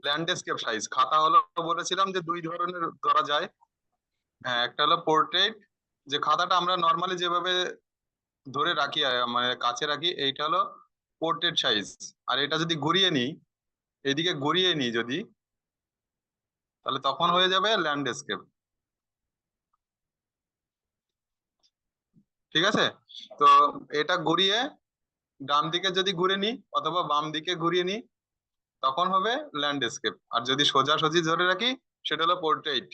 Landscape size খাতা হলো, বলেছিলাম যে দুই ধরনের ধরা যায়। হ্যাঁ, একটা হলো পোর্ট্রেট, যে খাতাটা আমরা নর্মালি যেভাবে ধরে রাখি মানে কাছে রাখি, এইটা হলো পোর্ট্রেট সাইজ। আর এটা যদি ঘুরিয়ে নিই, এদিকে ঘুরিয়ে নিই যদি, তাহলে তখন হয়ে যাবে ল্যান্ডস্কেপ। ঠিক আছে? তো এটা ঘুরিয়ে ডান দিকে যদি ঘুরে নিই অথবা বাম দিকে ঘুরিয়ে নিই, তখন হবে ল্যান্ডস্কেপ। আর যদি সোজাসুজি ধরে রাখি, সেটা হলো পোর্ট্রেট।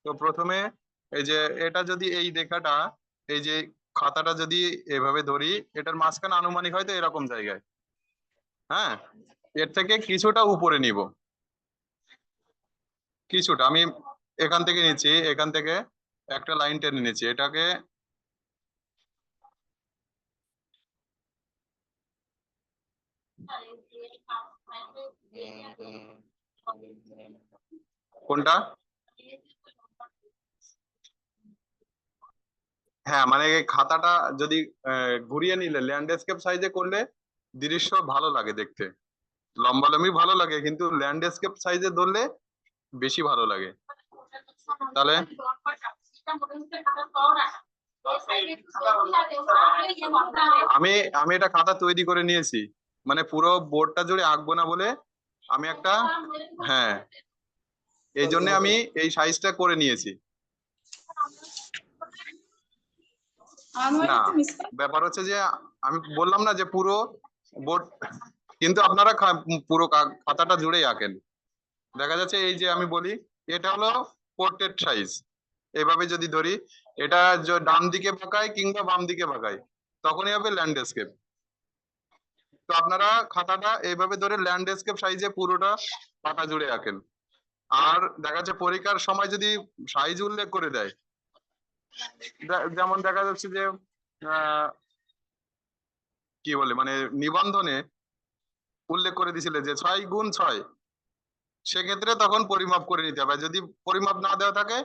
তো প্রথমে এই যে এটা যদি এই রেখাটা, এই যে খাতাটা যদি এভাবে ধরি, এটার মাঝখানে আনুমানিক হয়তো এরকম জায়গায়। হ্যাঁ, এর থেকে কিছুটা উপরে নিব, কিছুটা আমি এখান থেকে নিচ্ছি, এখান থেকে একটা লাইন টেনে নিচ্ছি এটাকে। কোনটা? হ্যাঁ, মানে এই খাতাটা যদি ঘুরিয়ে নিলে ল্যান্ডস্কেপ সাইজে করলে দৃশ্য ভালো লাগে দেখতে। লম্বালম্বি ভালো লাগে, কিন্তু ল্যান্ডস্কেপ সাইজে ধরলে বেশি ভালো লাগে। তাহলে আমি আমি এটা খাতা তৈরি করে নিয়েছি, মানে পুরো বোর্ডটা জুড়ে আঁকবো না বলে আমি একটা, হ্যাঁ, এই জন্য আমি এই সাইজটা করে নিয়েছি। না, ব্যাপার হচ্ছে যে আমি বললাম না যে পুরো বোর্ড, কিন্তু আপনারা পুরো খাতাটা জুড়েই আঁকেন। দেখা যাচ্ছে এই যে আমি বলি, এটা হলো পোর্ট্রেট সাইজ। এভাবে যদি ধরি, এটা ডান দিকে বাঁকাই কিংবা বাম দিকে বাঁকাই, তখনই হবে ল্যান্ডস্কেপ। তো আপনারা খাতাটা এইভাবে ধরে ল্যান্ডস্কেপ সাইজে পুরোটা পাতা জুড়ে আঁকেন। আর দেখা যাচ্ছে পরীক্ষার সময় যদি সাইজ উল্লেখ করে দেয়, যেমন দেখা যাচ্ছে যে আহ কি বলে মানে নিবন্ধনে উল্লেখ করে দিছিলে যে 6 গুণ 6, সেক্ষেত্রে তখন পরিমাপ করে নিতে হবে। যদি পরিমাপ না দেওয়া থাকে,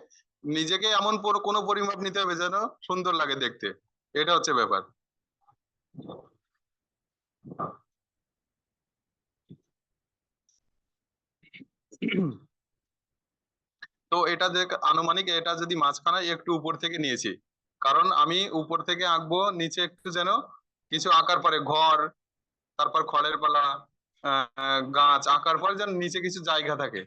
নিজেকে এমন কোনো পরিমাপ নিতে হবে যেন সুন্দর লাগে দেখতে। এটা হচ্ছে ব্যাপার। তো এটা যে আনুমানিক, এটা যদি মাঝখানে একটু উপর থেকে নিয়েছি, কারণ আমি উপর থেকে আঁকবো, নিচে একটু যেন কিছু আঁকার পরে ঘর, তারপর খড়ের পালা, গাছ আঁকার পরে যেন নিচে কিছু জায়গা থাকে।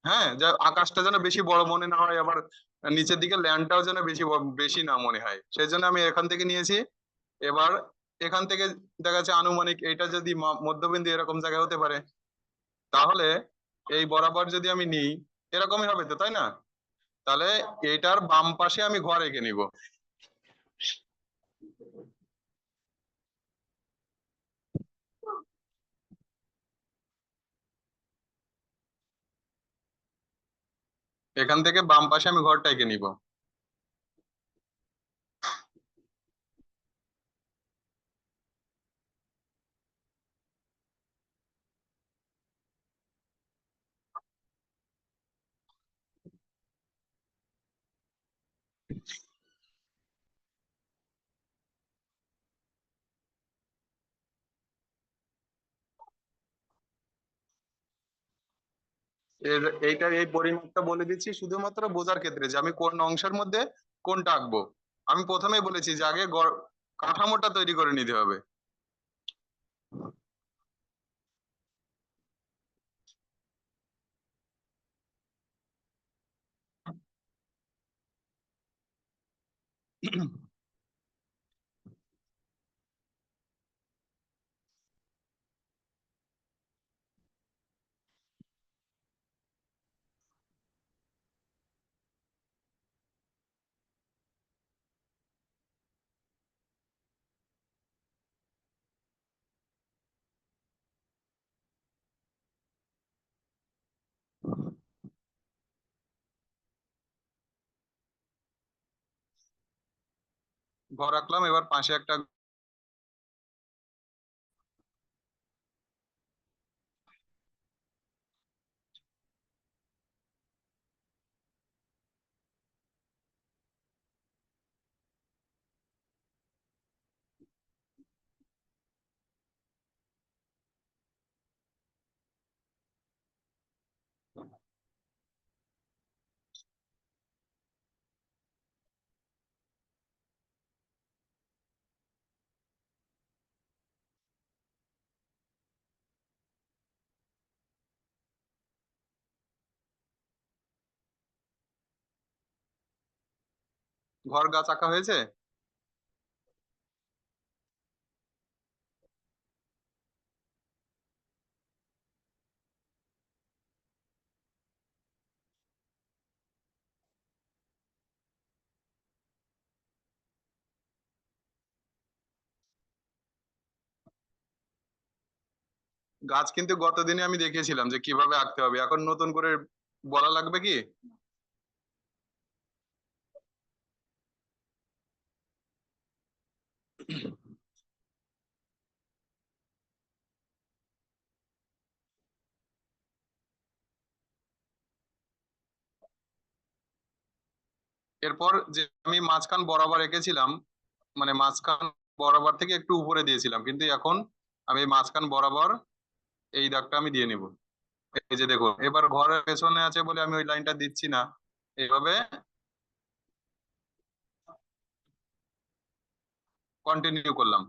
হ্যাঁ, যা আকাশটা যেন বেশি বড় মনে না হয়, আবার নিচের দিকে ল্যান্ডটাও যেন বেশি না মনে হয়, সেই জন্য আমি এখান থেকে নিয়েছি। এবার এখান থেকে দেখা যাচ্ছে আনুমানিক এটা যদি মধ্যবিন্দু এরকম জায়গায় হতে পারে, তাহলে এই বরাবর যদি আমি নিই, এরকমই হবে তো, তাই না? তাহলে এটার বাম পাশে আমি ঘর এঁকে নিব। এখান থেকে বাম পাশে আমি ঘরটা এঁকে নিব। এইটা এই পরিমাপটা বলে দিচ্ছি শুধুমাত্র বোঝার ক্ষেত্রে, যে আমি কোন অংশের মধ্যে কোনটা আঁকবো। আমি প্রথমেই বলেছি যে আগে কাঠামোটা তৈরি করে নিতে হবে। ঘর আঁকলাম, এবার পাশে একটা ঘর গাছ আঁকা হয়েছে। গাছ কিন্তু গতদিনে আমি দেখিয়েছিলাম যে কিভাবে আঁকতে হবে, এখন নতুন করে বলা লাগবে কি? এরপর যে আমি মাঝখান বরাবর এঁকেছিলাম, মানে মাঝখান বরাবর থেকে একটু উপরে দিয়েছিলাম, কিন্তু এখন আমি মাঝখান বরাবর এই দাগটা আমি দিয়ে নিব। এই যে দেখুন, এবার ঘরের পেছনে আছে বলে আমি ওই লাইনটা দিচ্ছি না, এইভাবে কন্টিনিউ করলাম।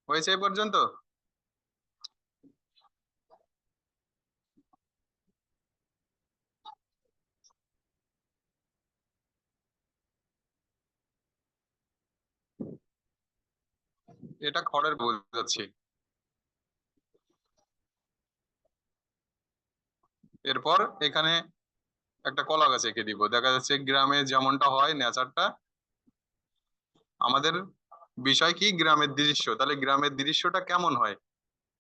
হয়েছে এই পর্যন্ত। এটা খড়ের বোঝাচ্ছি। এরপর এখানে একটা কলা গাছ এঁকে দিব, দেখা যাচ্ছে গ্রামে যেমনটা হয় নেচারটা। আমাদের বিষয় কি? গ্রামের দৃশ্য, তাহলে গ্রামের দৃশ্যটা কেমন হয়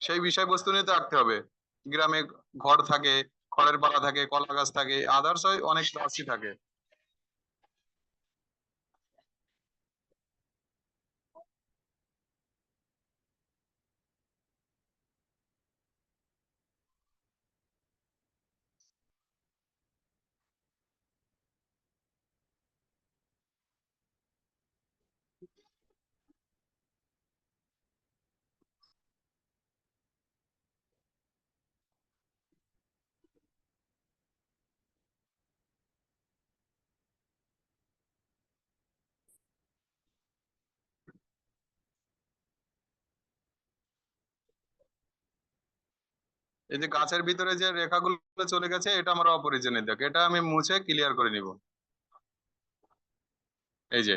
সেই বিষয়বস্তু নিয়ে তো আঁকতে হবে। গ্রামে ঘর থাকে, খড়ের পালা থাকে, কলা গাছ থাকে, আদার্স অনেক গাছই থাকে। এই যে গাছের ভিতরে যে রেখাগুলো চলে গেছে, এটা আমার অপরিজনের দাগ, এটা আমি মুছে ক্লিয়ার করে নিব। এই যে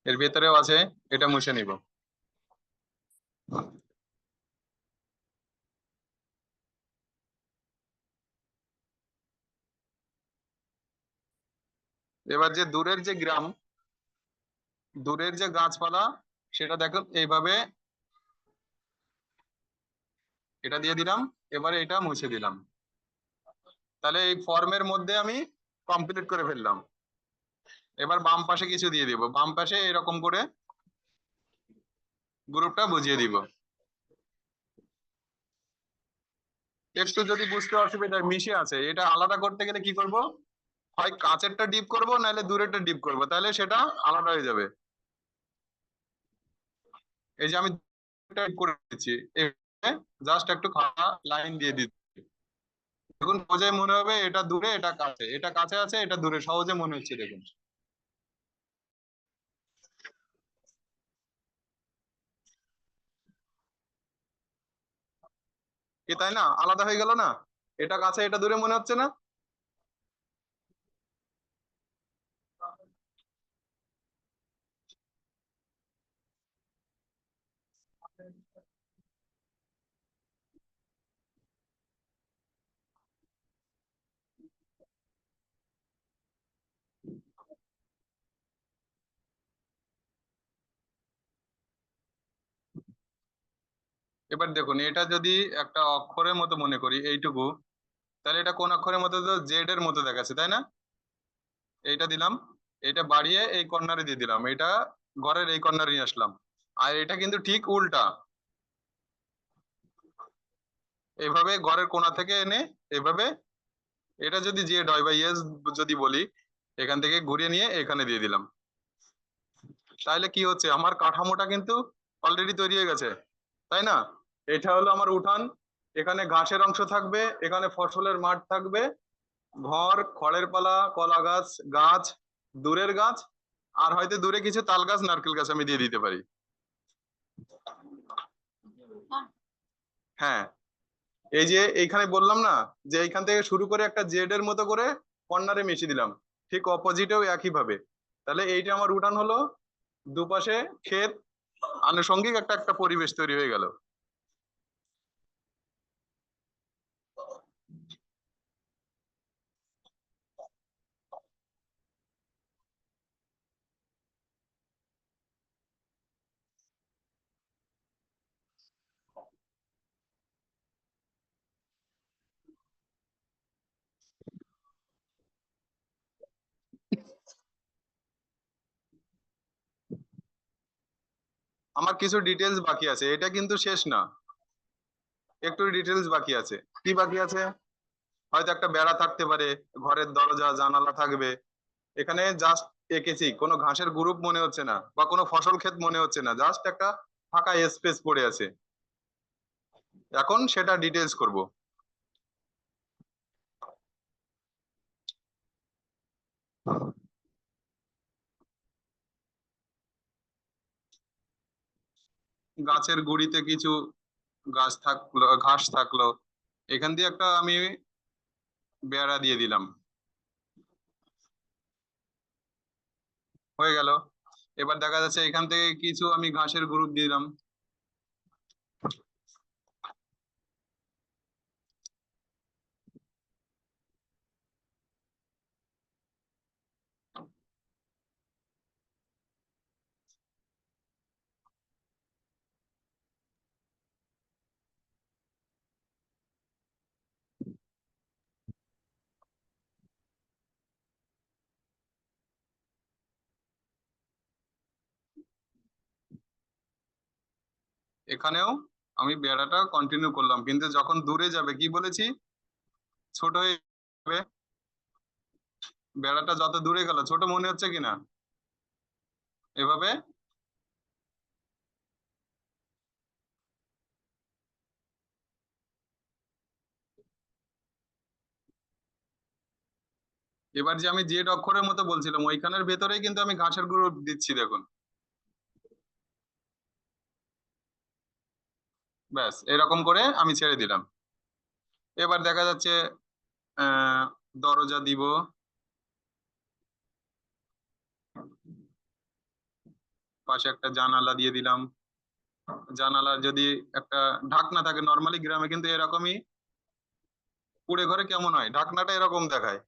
এর ভিতরেও আছে, এটা মুছে নিব। এবার যে দূরের যে গ্রাম, দূরের যে গাছপালা, সেটা দেখুন এইভাবে এটা দিয়ে দিলাম। এবারে এটা মুছে দিলাম। তাহলে এই ফর্মের মধ্যে আমি কমপ্লিট করে ফেললাম। এবার বাম পাশে কিছু দিয়ে দিব, বাম পাশে এরকম করে গ্রুপটা বুঝিয়ে দিব। একটু যদি বুঝতে অসুবিধা হয়, মিশে আছে, এটা আলাদা করতে গেলে কি করব? হয় কাছেরটা ডিপ করব, নাহলে দূরেরটা ডিপ করব, তাহলে সেটা আলাদা হয়ে যাবে। এই যে আমি ডিপ করে দিচ্ছি, জাস্ট একটু খাড়া লাইন দিয়ে দিচ্ছি। দেখুন সোজাই মনে হবে এটা দূরে এটা কাছে, এটা কাছে আছে এটা দূরে, সহজে মনে হচ্ছে দেখুন। কি তাই না? আলাদা হয়ে গেল না? এটা কাছে এটা দূরে মনে হচ্ছে না? এবার দেখুন, এটা যদি একটা অক্ষরের মতো মনে করি এইটুকু, তাহলে এটা কোন অক্ষরের মতো? তো জেড এর মতো দেখাচ্ছে, তাই না? এইটা দিলাম, এটা বাড়িয়ে এই কর্নারে দিয়ে দিলাম, এটা ঘরের এই কর্নারে নিয়ে আসলাম। আর এটা কিন্তু ঠিক উল্টা। এইভাবে ঘরের কোণা থেকে এনে এইভাবে, এটা যদি জেড হয় বা ইয়েস যদি বলি, এখান থেকে ঘুরিয়ে নিয়ে এখানে দিয়ে দিলাম। তাহলে কি হচ্ছে, আমার কাঠামোটা কিন্তু অলরেডি তৈরি হয়ে গেছে, তাই না? এটা হলো আমার উঠান, এখানে ঘাসের অংশ থাকবে, এখানে ফসলের মাঠ থাকবে, ঘর, খড়ের পালা, কলা গাছ, গাছ, দূরের গাছ, আর হয়তো দূরে কিছু তাল গাছ, নারকেল গাছ আমি দিয়ে দিতে পারি। হ্যাঁ, এই যে এইখানে বললাম না যে এইখান থেকে শুরু করে একটা জেড এর মতো করে কর্নারে মিশিয়ে দিলাম, ঠিক অপোজিটেও একই ভাবে। তাহলে এইটা আমার উঠান হলো, দুপাশে ক্ষেত, আনুষঙ্গিক একটা একটা পরিবেশ তৈরি হয়ে গেল। আমার কিছু ডিটেলস বাকি আছে, এটা কিন্তু শেষ না, একটু ডিটেলস বাকি আছে। কি বাকি আছে? হয়তো একটা বেড়া থাকতে পারে, ঘরের দরজা জানালা থাকবে। এখানে জাস্ট এঁকেছি, কোনো ঘাসের গ্রুপ মনে হচ্ছে না বা কোনো ফসল ক্ষেত মনে হচ্ছে না, জাস্ট একটা ফাঁকা স্পেস পড়ে আছে। এখন সেটা ডিটেলস করব। গাছের গুড়িতে কিছু গাছ থাকলো, ঘাস থাকলো, এখান দিয়ে একটা আমি বেড়া দিয়ে দিলাম, হয়ে গেল। এবার দেখা যাচ্ছে এখান থেকে কিছু আমি ঘাসের গ্রুপ দিলাম। এখানেও আমি বেড়াটা কন্টিনিউ করলাম, কিন্তু যখন দূরে যাবে কি বলেছি, ছোট হয়ে যাবে। বেড়াটা যত দূরে গেল ছোট মনে হচ্ছে কিনা, এভাবে। এবার যে আমি জেড অক্ষরের মতো বলছিলাম, ওইখানের ভেতরেই কিন্তু আমি ঘাসের গুঁড়ো দিচ্ছি, দেখুন। ব্যাস, এরকম করে আমি ছেড়ে দিলাম। এবার দেখা যাচ্ছে আহ দরজা দিব, পাশে একটা জানালা দিয়ে দিলাম। জানালা যদি একটা ঢাকনা থাকে, নর্মালি গ্রামে কিন্তু এরকমই, কুড়ে ঘরে কেমন হয়, ঢাকনাটা এরকম দেখায়।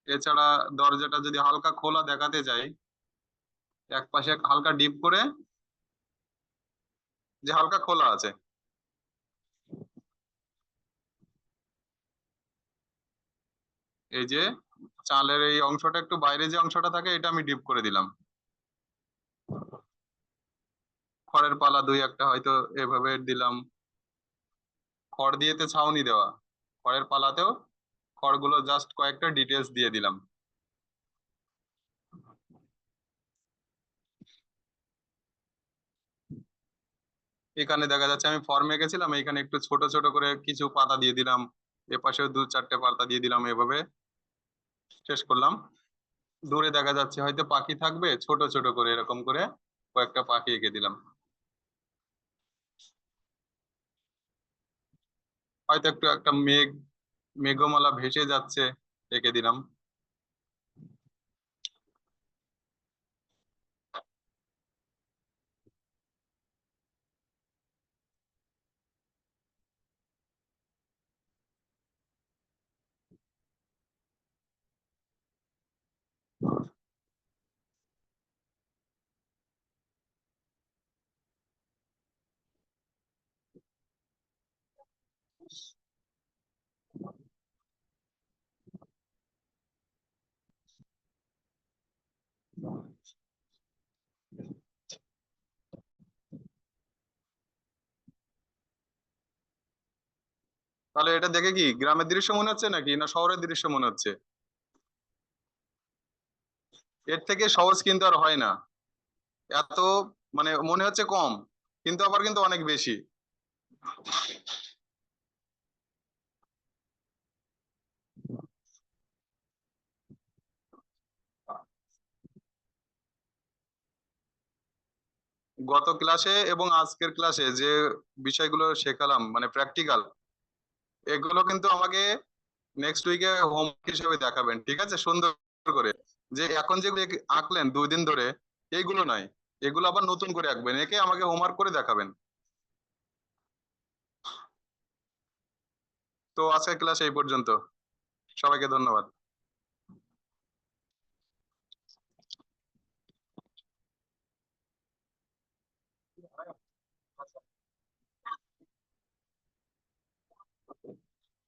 এছাড়া দরজাটা যদি হালকা খোলা দেখাতে চাই, এক পাশে হালকা ডিপ করে, যে হালকা খোলা আছে, এই যে চালের এই অংশটা একটু বাইরে যে অংশটা থাকে, এটা আমি ডিপ করে দিলাম। খড়ের পালা দুই একটা হয়তো এভাবে দিলাম। খড় দিয়েতে ছাউনি দেওয়া, খড়ের পালাতেও খড়গুলো জাস্ট কয়েকটা ডিটেলস দিয়ে দিলাম। এখানে দেখা যাচ্ছে আমি ফর্ম এঁকেছিলাম, এখানে একটু ছোট ছোট করে কিছু পাতা দিয়ে দিলাম, এপাশেও দু চারটে পাতা দিয়ে দিলাম, এভাবে শেষ করলাম। দূরে দেখা যাচ্ছে হয়তো পাখি থাকবে, ছোট ছোট করে এরকম করে কয়েকটা পাখি এঁকে দিলাম। হয়তো একটু একটা মেঘমালা ভেসে যাচ্ছে, এঁকে দিলাম। তাহলে এটা দেখে কি গ্রামের দৃশ্য মনে হচ্ছে নাকি না শহরের দৃশ্য মনে হচ্ছে? এর থেকে সহজ কিন্তু আর হয় না। এত মানে মনে হচ্ছে কম, কিন্তু আবার কিন্তু অনেক বেশি। গত ক্লাসে এবং আজকের ক্লাসে যে বিষয়গুলো শেখালাম মানে প্র্যাকটিক্যাল, এগুলো কিন্তু আমাকে নেক্সট উইকে হোমওয়ার্ক হিসেবে দেখাবেন, ঠিক আছে? সুন্দর করে, যে এখন যেগুলো আঁকলেন 2 দিন ধরে, এইগুলো নয়, এগুলো আবার নতুন করে আঁকবেন, একে আমাকে হোমওয়ার্ক করে দেখাবেন। তো আজকের ক্লাস এই পর্যন্ত। সবাইকে ধন্যবাদ।